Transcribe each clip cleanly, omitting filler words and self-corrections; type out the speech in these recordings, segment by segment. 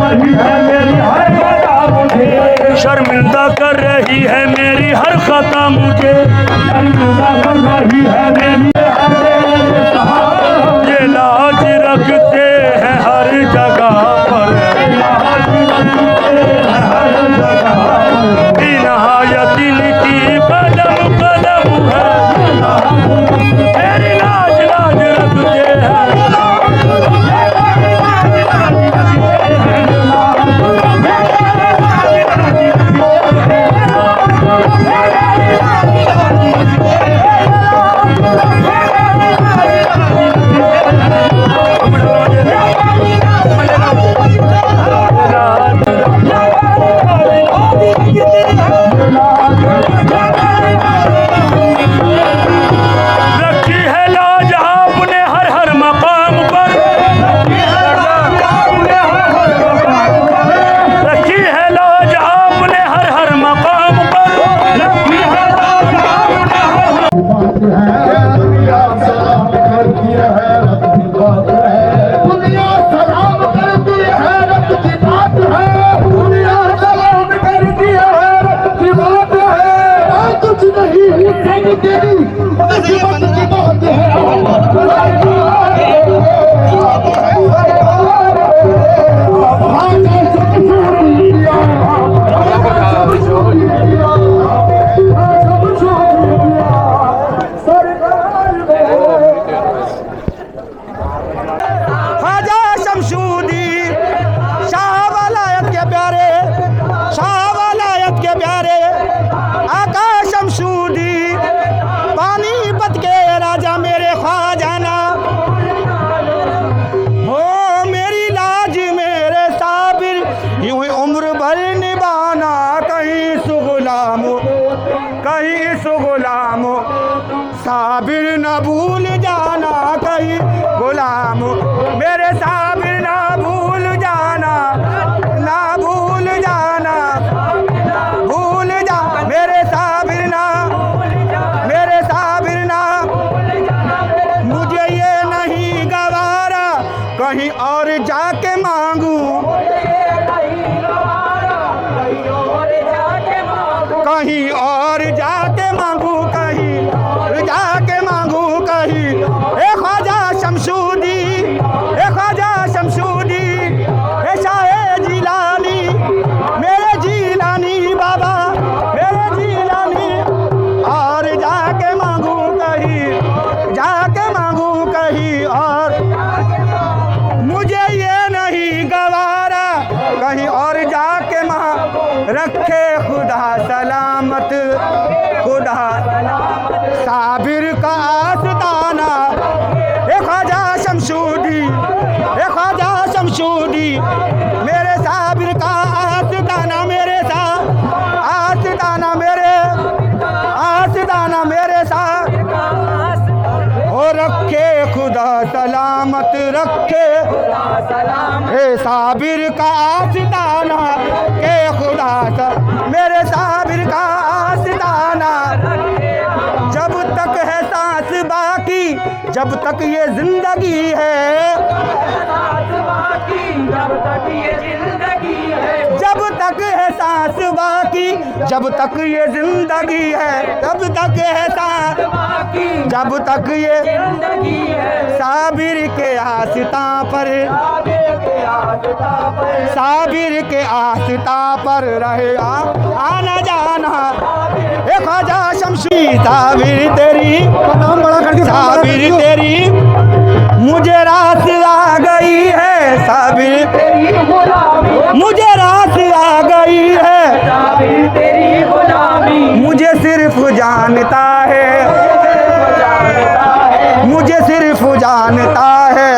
रही है मेरी हर खता मुझे, शर्मिंदा कर रही है मेरी हर खता मुझे, शर्मिंदा कर रही है मेरी हर ये लाज रखते हैं हर जगह पर, निहायती की कदम कदम है, मेरी लाज लाज रखते हैं। रखी है लाज आपने हर हर मकाम पर, रखी है लाज आपने हर हर मकाम पर, दुनिया सलाम करती है रब की बात है, दुनिया सलाम करती है रब की बात है, दुनिया सलाम करती है रब की बात है, कुछ नहीं सब तेरी किस्मत की बात है। ख्वाजा शमशूदी शाह वलायत के प्यारे, शाह वलायत के प्यारे आका शमशूदी, पानीपत के राजा मेरे ख्वाजाना, हो मेरी लाज मेरे साबिर यूं ही उम्र भर निभाना, कहीं सुगुलाम कहीं सुगुलाम साबिर न भूल जाना, कहीं गुलाम मेरे साबिर ना भूल जाना, ना भूल जाना, भूल जा मेरे साबिर ना, मेरे साबिर ना, मुझे ये नहीं गवारा कहीं और जाके मांगू, कहीं और जाके मांगू, कहीं जाके मांगू, कहीं ए ख्वाजा शमशूदी, ए ख्वाजा शमशूदी, ए शाहे जिलानी, मेरे जिलानी बाबा, मेरे जिलानी, और जाके मांगू कहीं, जाके मांगू कहीं और, मुझे ये नहीं गवारा कहीं और जाके रखे खुदा सलामत, खुदा साबिर का आस्ताना, ए ख्वाजा शमशूदी, ए ख्वाजा शमशूदी, मेरे साबिर का आस्ताना, मेरे साथ आस्ताना, मेरे आस्ताना, मेरे साथ हो रखे खुदा सलामत, रखे हे साबिर का आस्ताना, के खुदा मेरे साबिर का आस्ताना, जब तक है सांस बाकी, जब तक ये जिंदगी है, जब तक ये जिंदगी है, जब तक है सांस बाकी, जब तक ये जिंदगी है, जब तक है सांस बाकी, जब तक ये जिंदगी है, साबिर के आस्ता पर, साबिर के आस्ता पर रहे आना जाना, ए ख्वाजा शमशी साबिर तेरी, साबिर तेरी मुझे रात आ गई है, साबिर तेरी मुझे रात आ गई है, साबिर तेरी गुलामी मुझे सिर्फ जानता है, मुझे सिर्फ जानता है,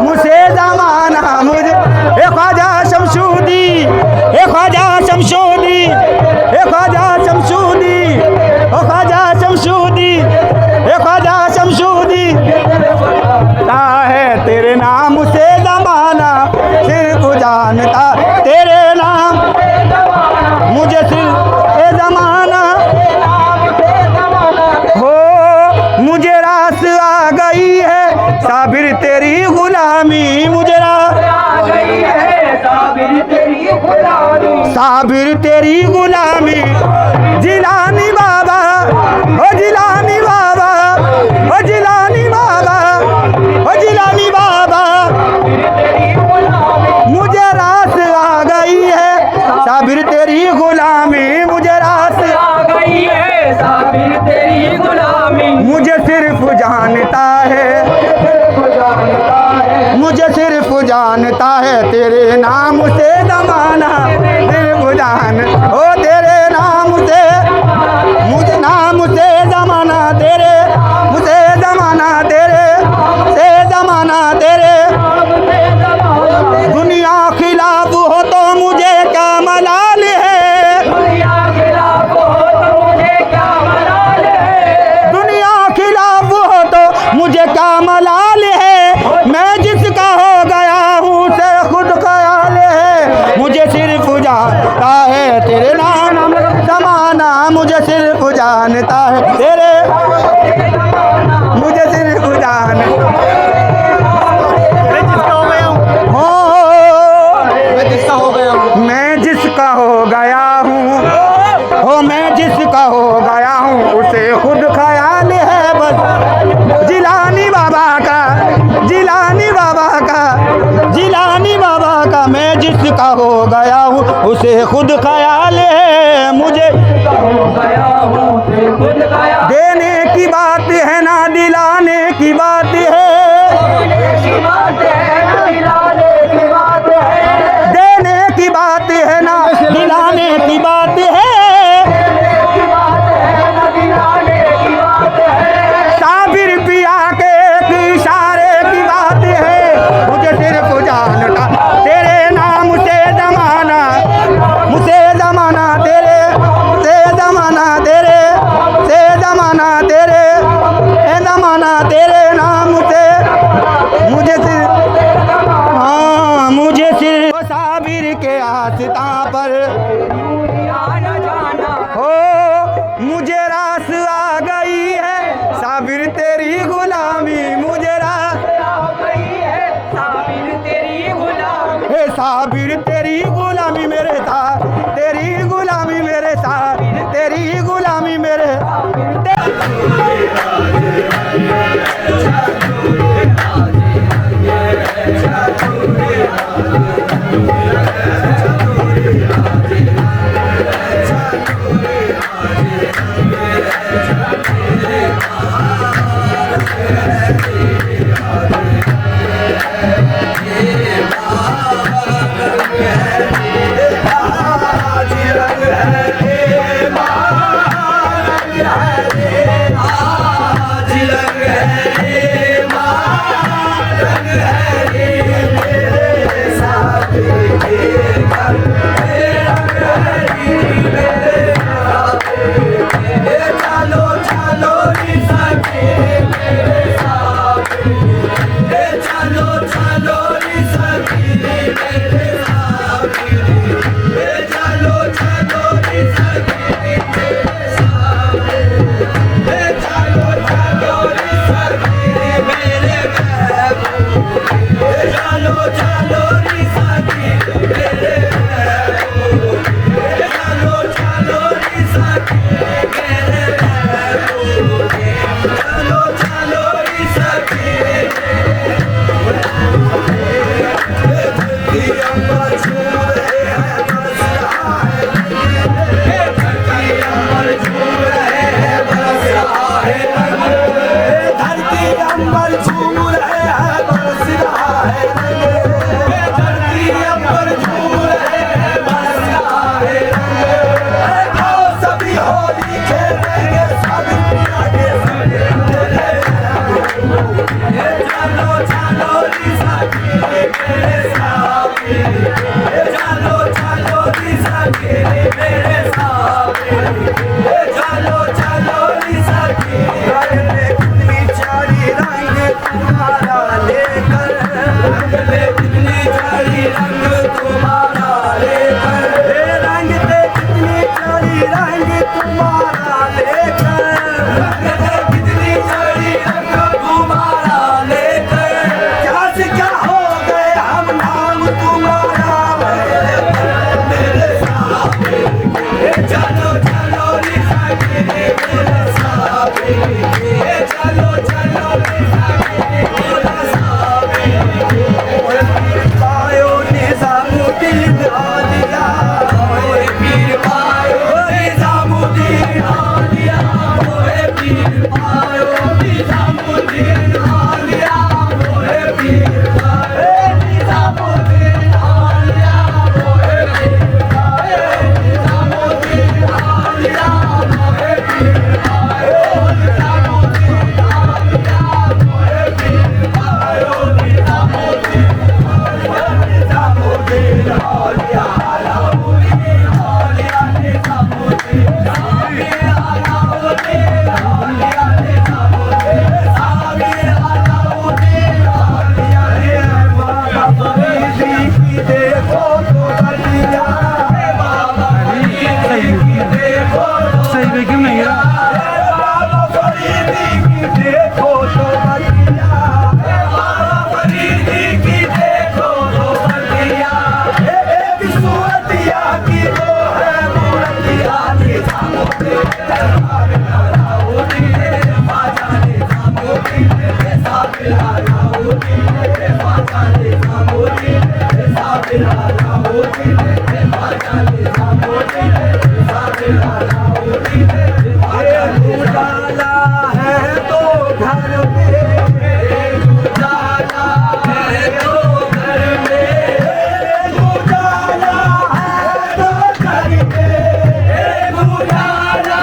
मुझसे जमाना, मुझे ए ख्वाजा शमशूदी, ए ख्वाजा शमशूदी, ए ख्वाजा शमशूदी, ओ ख्वाजा शमशूदी, ए ख्वाजा शमशूदी, है तेरे नाम से जमाना सिर्फ जानता, तेरे नाम मुझे सिर्फ जमाना हो, मुझे रास आ गई है साबिर तेरी गुलामी, मुझे रास आ गई है साबिर साबिर तेरी गुलामी जिलानी बाबा, ओ जिलानी बाबा, ओ जिलानी बाबा, ओ जिलानी बाबा, मुझे रास आ गई है साबिर तेरी गुलामी, मुझे रास आ गई है साबिर तेरी गुलामी, मुझे सिर्फ जानता है, मुझे सिर्फ जानता है तेरे नाम से ज़माना, सिर्फ जान ओ तेरे नाम से, मुझे नाम से ज़माना तेरे, मुझे ज़माना तेरे से ज़माना तेरे, दुनिया खिलाफ हो तो मुझे क्या मलाल है, दुनिया खिलाफ हो तो मुझे क्या मलाल है, दुनिया खिलाफ हो तो मुझे क्या मलाल है, मैं जिसका हो गया हूँ से खुद ख्याल है, मुझे सिर्फ जानता है तेरे नाम ज़माना, मुझे सिर्फ जानता है तेरे, मुझे सिर्फ जान हो, मैं जिसका हो गया हूँ, मैं जिसका हो गया हूँ, हो मैं जिसका हो गया हूँ उसे खुद ख्याल है बस, जिलानी बाबा का, जिलानी बाबा का, जिलानी बाबा का, मैं जिसका हो गया हूँ उसे खुद ख्याल है, मुझे गया हूँ से खुद गया, देने की बात है ना दिलाने की बात है, की बात है ना दिलाने की बात है, देने की बात है ना दिलाने की बात है, की बात है ना दिलाने की बात है, साबिर पिया के एक इशारे की बात है, मुझे सिर्फ जानता तेरे नाम से ज़माना, मुझे ज़माना तेरे से ज़माना तेरे से ज़माना तेरे ए ज़माना तेरे नाम से, मुझे सिर्फ हाँ, मुझे सिर्फ साबिर के आस्था पर आना जाना हो, मुझे रास आ गई है साबिर तेरी गुलामी, मुझे रास आ गई है साबिर तेरी गुलामी, हे साबिर तेरी गुलामी मेरे साथ, तेरी गुलामी मेरे साथ, तेरी गुलामी मेरे बाबा उजाला है तो घर में, उजाला है तो घर में, उजाला है तो घर में, उजाला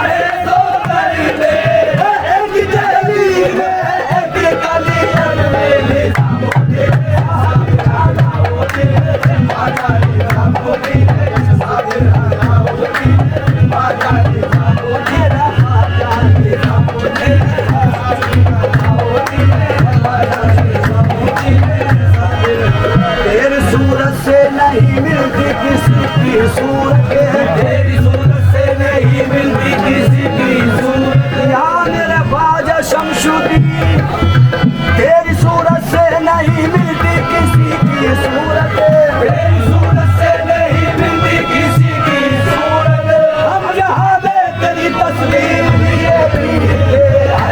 है तो घर में, एक गली में एक गलियन में तेरी सूरत से नहीं मिलती किसी की सूरत, तेरी सूरत से नहीं मिलती किसी की सूरत, यहाँ मेरे ख्वाजा शमशुद्दीन, तेरी सूरत से नहीं मिलती किसी की सूरत, तेरी सूरत से नहीं मिलती किसी की सूरत, हम यहाँ में तेरी तस्वीर लिए पीते हैं।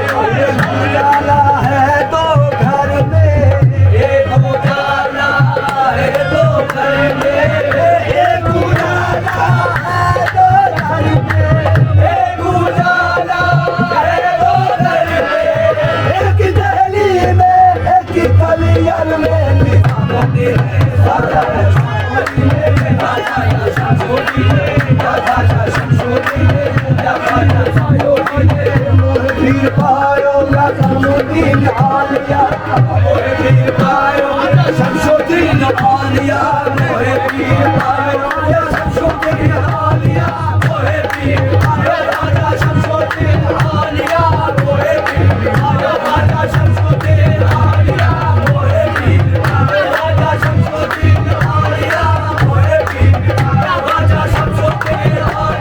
उजाला है तो घर में, एक उजाला है तो घर में, एक उजाला है तो घर में, एक उजाला है तो घर में, एक गली में एक गलियन में पीर पायो या शमशुद्दीन आलिया, पीर पायो या शमशुद्दीन आलिया, पीर पायो या शमशुद्दीन आलिया, पीर पायो राजा शमशुद्दीन आलिया, पीर पायो राजा शमशुद्दीन आलिया, पीर पायो राजा शमशुद्दीन आलिया, पीर पायो राजा शमशुद्दीन आलिया, पीर पायो राजा शमशुद्दीन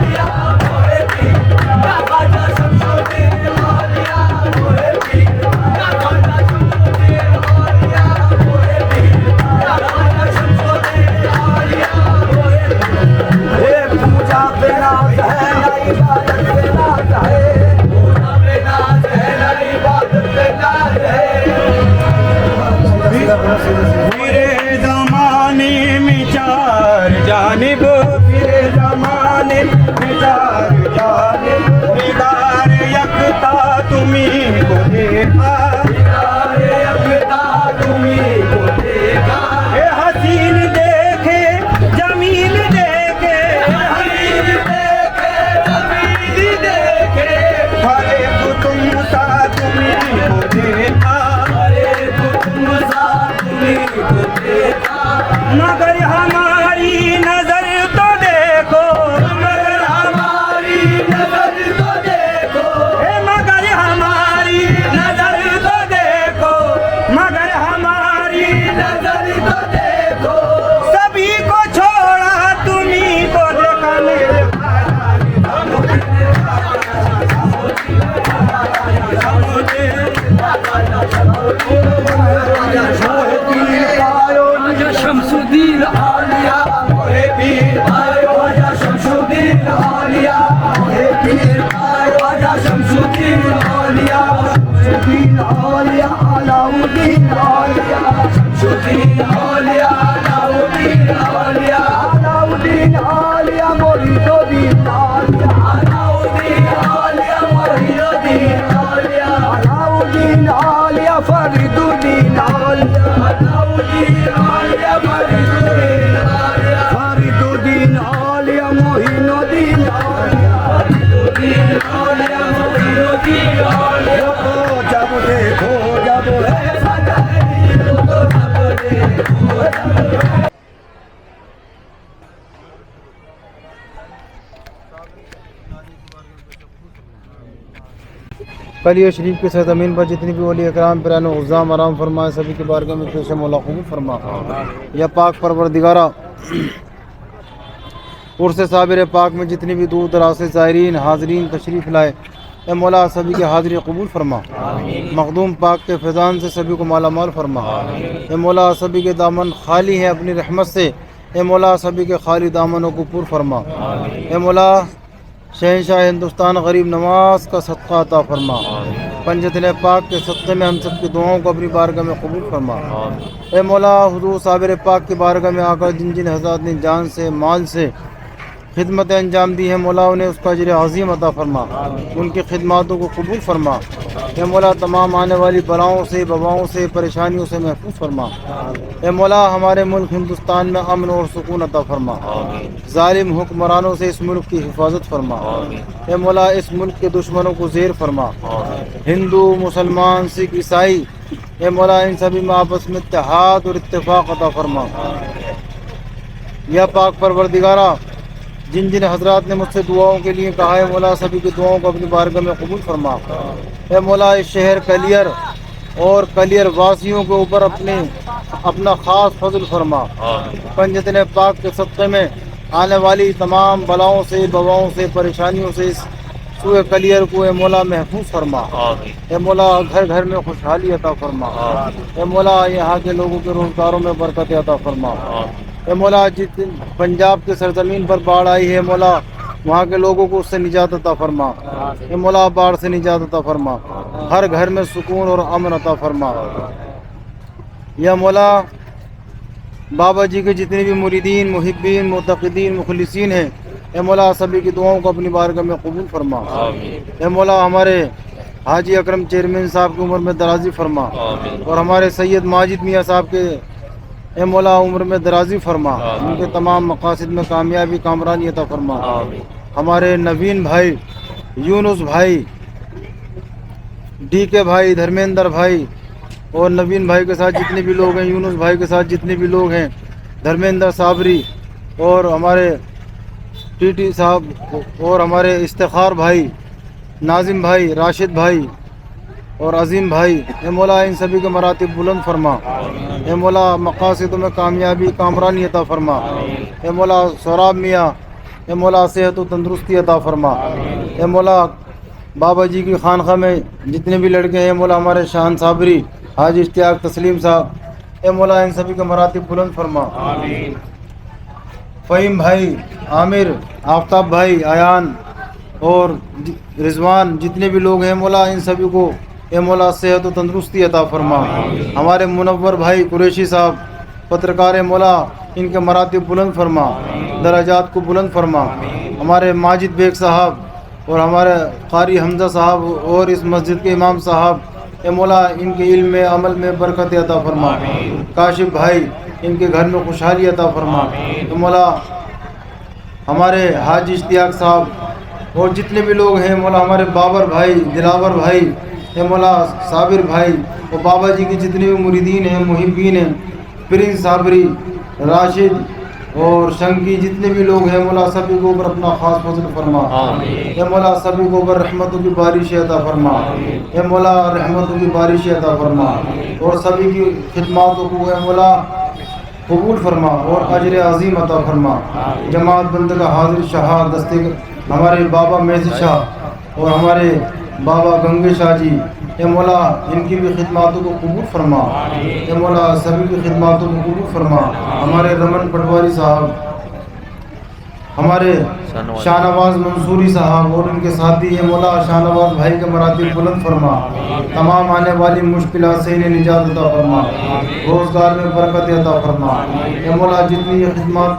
पूजा पे नाज है ना इबादत पे नाज है, पूजा पे नाज है ना इबादत पे नाज है, मेरे ज़माने में चार जानिब, मेरे ज़माने में चार जानिब, दीदार यकता तुम्हीं को देखा, दीदार यकता तुम्हीं को देखा, ए हसीन देखे जमील देखे, हसीन देखे जमील देखे, हरे तुम सा तुम्हीं को देखा, हरे तुम सा तुम्हीं को देखा, मगर हमारी नजर तो देखो, मगर हमारी नजर तो देखो, मगर हमारी नजर तो देखो, मगर हमारी नजर तो देखो, सभी को छोड़ा तुम्हीं को देखा मेरे शमशुद्दीन आलिया, पीर पायो राजा शमशुद्दीन आलिया, पीर पायो राजा शमशुद्दीन आलिया, शमशुद्दीन आलिया अलाउद्दीन आलिया, शमशुद्दीन आलिया अलाउद्दीन आलिया, अलाउद्दीन आलिया मोहिनुद्दीन आलिया, अलाउद्दीन आलिया मोहिनुद्दीन आलिया, अलाउद्दीन आलिया फरीदुद्दीन आलिया, अलाउद्दीन आलिया फरीदुद्दीन आलिया, फरीदुद्दीन आलिया मोहिनुद्दीन आलिया, जब देखो जब कलिया शरीफ की सरजमीन पर जितनी भी वली अकराम पिरान उज़ाम आराम फरमाए सभी के बारगाह में पेश मौला कबूल फरमा। या पाक परवरदिगारा उर्स साबिर पाक में जितनी भी दूर दराज से ज़ायरीन हाज़रीन तशरीफ़ लाए ए मौला सभी के हाज़िरी कबूल फरमा। मखदूम पाक के फैज़ान से सभी को माला माल फरमा। ए मौला सभी के दामन खाली हैं अपनी रहमत से, ए मौला सभी के खाली दामनों को पुर फरमा। ए मौला शहंशाह हिंदुस्तान गरीब नवाज का सदका अता फरमा। पंजतन पाक के सदक़े में हम सब की दुआओं को अपनी बारगाह में कबूल फरमा। ए मौला हुज़ूर साबिर पाक की बारगाह में आकर जिन जिन हज़रात ने जान से माल से खिदमत अंजाम दी है मौला उन्हें उसका अजर अज़ीम अता फरमा, उनकी खिदमतों को कबूल फरमा। ए मौला तमाम आने वाली बलाओं से वबाओं से परेशानियों से महफूज फरमा। ए मौला हमारे मुल्क हिंदुस्तान में अमन और सुकून अता फरमा। जालिम हुक्मरानों से इस मुल्क की हिफाजत फरमा। ए मौला इस मुल्क के दुश्मनों को ज़ेर फरमा। हिंदू मुसलमान सिख ईसाई ए मौला इन सभी में आपस में इत्तेहाद और इत्तेफाक अता फरमा। या पाक परवरदिगारा जिन जिन हजरात ने मुझसे दुआओं के लिए कहा है मौला सभी की दुआओं को अपनी बारगाह में कबूल फरमा। ए मौला इस शहर कलियर और कलियर वासियों के ऊपर अपना ख़ास फजल फरमा। पंजतन पाक के सदक़े में आने वाली तमाम बलाओं से बवाओं से परेशानियों से इस सूए कलियर को ए मौला महफूज फरमा। ए मौला घर घर में खुशहाली अता फरमा। ए मौला यहाँ के लोगों के रोज़गारों में बरकत अता फरमा। ए मौला जिस पंजाब के सरजमीन पर बाढ़ आई है मौला वहाँ के लोगों को उससे निजात अता फरमा। ए मौला बाढ़ से निजात अता फरमा। हर घर में सुकून और अमन अता फरमा। या मौला बाबा जी के जितने भी मुरीदीन मुहिब्बीन मुतक़िदीन मुखलिसीन हैं ए मौला सभी की दुआओं को अपनी बारगाह में कबूल फरमा। ए मौला हमारे हाजी अकरम चेयरमैन साहब की उम्र में दराजी फरमा और हमारे सैयद माजिद मियाँ साहब के ए मौला उम्र में दराजी फरमा। उनके तमाम मकासद में कामयाबी कामरानी अता फरमा। हमारे नवीन भाई यूनुस भाई डी के भाई धर्मेंद्र भाई और नवीन भाई के साथ जितने भी लोग हैं यूनुस भाई के साथ जितने भी लोग हैं धर्मेंद्र साबरी और हमारे टीटी साहब और हमारे इफ्तिखार भाई नाजिम भाई राशिद भाई और अजीम भाई ए मौला इन सभी के मरातिब बुलंद फरमा। ए मौला मकासदों में कामयाबी कामरानी अता फरमा। ए मौला सौराब मियाँ ए मौला सेहत व तंदरुस्ती अता फरमा। ए मौला बाबा जी की खानखा में जितने भी लड़के हैं मौला हमारे शान साबरी हाजी इश्तियाक तस्लीम साहब ए मौला इन सभी के मरातिब बुलंद फरमा। फ़हीम भाई आमिर आफ्ताब भाई आयान और रिजवान जितने भी लोग हैं मौला इन सभी को ए मौला सेहत व तंदरुस्ती अता फरमा। हमारे मुनव्वर भाई कुरैशी साहब पत्रकार ए मौला इनके मरातिब बुलंद फरमा, दराजात को बुलंद फरमा। हमारे माजिद बेग साहब और हमारे कारी हमजा साहब और इस मस्जिद के इमाम साहब ए मौला इनके इल्म में अमल में बरकत अता फरमा। काशिफ भाई इनके घर में खुशहाली अता फरमा। ए मौला हमारे हाजी इश्तियाक साहब और जितने भी लोग हैं मौला हमारे बाबर भाई दिलावर भाई ए मौला साबिर भाई और बाबा जी के जितने भी मुरीदीन हैं मुहिब्बीन हैं प्रिंस साबरी राशिद और शंकी जितने भी लोग हैं मौला सभी को ऊपर अपना खास फजल फरमा। ए मौला सभी को ऊपर रहमतों की बारिश अता फरमा। ए मौला रहमतों की बारिश अता फरमा और सभी की खिदमतों को ए मौला कबूल फरमा और अजर अजीम अता फरमा। जमात बंद का हाजिर शाह दस्ते हमारे बाबा मेज़ शाह और हमारे बाबा गंगे शाह जी ए मौला इनकी भी खिदमतों को कबूल फरमा। ए मौला सभी की खिदमतों को कबूल फरमा। हमारे रमन पटवारी साहब हमारे शाहनवाज मंसूरी साहब और उनके साथी ए मौला शाहनवाज भाई के मरातिब बुलंद फरमा। तमाम आने वाली मुश्किलात से इन्हें निजात अता फरमा, रोज़गार में बरकत अता फरमा। ए मौला जितनी ये खिदमत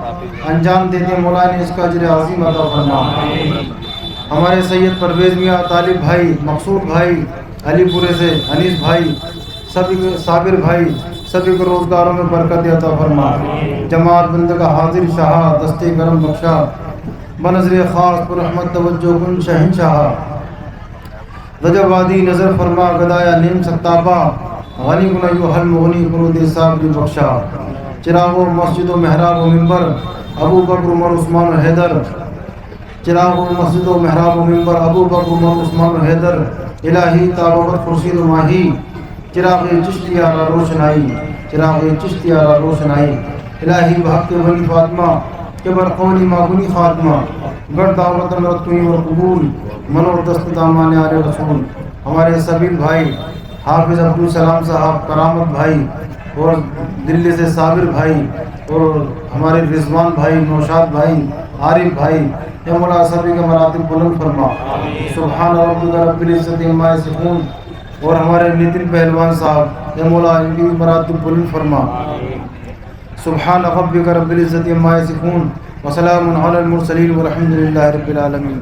अंजाम देते हैं मौला ने इसका अजर अज़ीम अता फरमा। हमारे सैयद परवेज़ मियाँ तालिब भाई मकसूद भाई अलीपुरे से अनीस भाई सभी के साबिर भाई सभी को रोज़गारों में बरकत अता फरमा। जमात बंद का हाजिर शाह दस्ते करम बख्शा बनज़र ख़ास पर रहमत तवज्जो कुन शहनशाह रजवादी नज़र फरमा गदाया नीम सत्ताबा गनी गुना हल मुगनी कुन दे साबरी बख्शा चिरागो मस्जिद व महराब व मिंबर अबू बकर उमर उस्मान व हैदर चिरागो मस्जिद व महराब व मिंबर अबू बकर उमर उस्मान व हैदर इलाही ताबत खुर्शीद व माही चिराग चिश्तियारा रोशनाई चिराग चिश्तियारा रोशनाई इलाही बहक़ वली फातिमा कबर कौली मागुनी फातिमा गढ़ दावत मरतुनी और कबूल मनोर दस्त दामान आले रसूल हमारे सभी भाई हाफिज़ अब्दुल सलाम साहब करामत भाई और दिल्ली से साबिर भाई और हमारे रिजवान भाई नौशाद भाई आरिफ भाई ये मौला सभी के मरातिब बुलंद फरमा सुभान रब्बिका रब्बिल इज़्ज़ति अम्मा यसिफून और हमारे नितिन पहलवान साहब ये मौला इनकी मरातिब बुलंद फरमा सुभान रब्बिका रब्बिल इज़्ज़ति अम्मा यसिफून व सलामुन अलल मुरसलीन वल्हम्दुलिल्लाहि रब्बिल आलमीन।